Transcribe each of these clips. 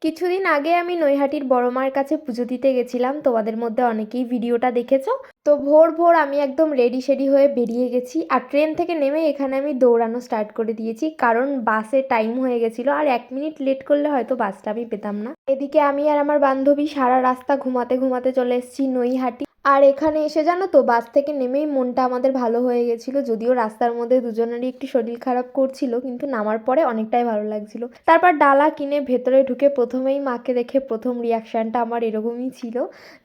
কিছুদিন আগে আমি নৈহাটির বড় মার কাছে পুজো দিতে গেছিলাম। তোমাদের মধ্যে অনেকেই ভিডিওটা দেখেছো। তো ভোর ভোর আমি একদম রেডি সেডি হয়ে বেরিয়ে গেছি, আর ট্রেন থেকে নেমে এখানে আমি দৌড়ানো স্টার্ট করে দিয়েছি, কারণ বাসের টাইম হয়ে গেছিলো আর 1 মিনিট লেট করলে হয়তো বাসটা আমি পেতাম না। এদিকে আমি আর আমার বান্ধবী সারা রাস্তা ঘুমাতে ঘুমাতে চলে এসেছি নৈহাটি। আর এখানে এসে জানো তো, বাস থেকে নেমেই মনটা আমাদের ভালো হয়ে গেছিলো। যদিও রাস্তার মধ্যে দুজনেরই একটু শরীর খারাপ করছিল, কিন্তু নামার পরে অনেকটাই ভালো লাগছিল। তারপর ডালা কিনে ভেতরে ঢুকে প্রথমেই মাকে দেখে প্রথম রিয়াকশানটা আমার এরকমই ছিল।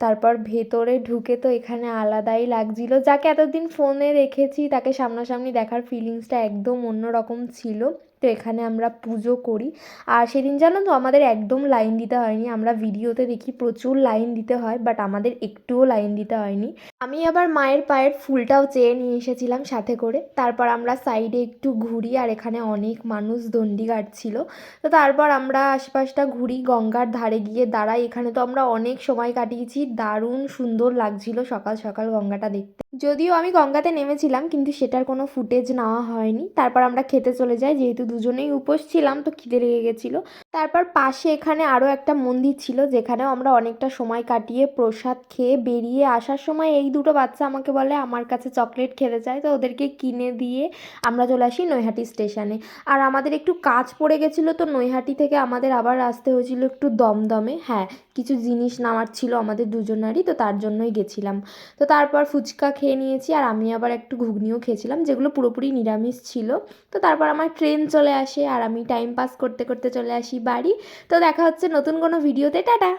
তারপর ভেতরে ঢুকে তো এখানে আলাদাই লাগছিল। যাকে এতদিন ফোনে দেখেছি তাকে সামনাসামনি দেখার ফিলিংসটা একদম অন্যরকম ছিল। তো এখানে আমরা পুজো করি। আর সেদিন জানো তো, আমাদের একদম লাইন দিতে হয়নি। আমরা ভিডিওতে দেখি প্রচুর লাইন দিতে হয়, বাট আমাদের একটুও লাইন দিতে হয়নি। আমি আবার মায়ের পায়ের ফুলটাও চেয়ে নিয়ে এসেছিলাম সাথে করে। তারপর আমরা সাইডে একটু ঘুরি, আর এখানে অনেক মানুষ দণ্ডি কাটছিল। তো তারপর আমরা আশপাশটা ঘুরি, গঙ্গার ধারে গিয়ে দাঁড়াই। এখানে তো আমরা অনেক সময় কাটিয়েছি, দারুণ সুন্দর লাগছিল সকাল সকাল গঙ্গাটা দেখতে। যদিও আমি গঙ্গাতে নেমেছিলাম, কিন্তু সেটার কোনো ফুটেজ নেওয়া হয়নি। তারপর আমরা খেতে চলে যাই, যেহেতু দুজনেই উপোস ছিলাম তো খিদে লেগে গেছিলো। তারপর পাশে এখানে আরও একটা মন্দির ছিল, যেখানেও আমরা অনেকটা সময় কাটিয়ে প্রসাদ খেয়ে বেরিয়ে আসার সময় এই দুটো বাচ্চা আমাকে বলে আমার কাছে চকলেট খেতে চায়, তো ওদেরকে কিনে দিয়ে আমরা চলে আসি নৈহাটি স্টেশনে। আর আমাদের একটু কাজ পড়ে গেছিলো, তো নৈহাটি থেকে আমাদের আবার আসতে হয়েছিল একটু দমদমে। হ্যাঁ, কিছু জিনিস নেওয়ার ছিল আমাদের দুজনারই, তো তার জন্যই গেছিলাম। তো তারপর ফুচকা খেয়ে নিয়েছি, আর আমি আবার একটু ঘুগনিও খেয়েছিলাম, যেগুলো পুরোপুরি নিরামিষ ছিল। তো তারপর আমার ট্রেন চলে আসে, আর আমি টাইম পাস করতে করতে চলে আসি বাড়ি। তো দেখা হচ্ছে নতুন কোনো ভিডিওতে। টাটা।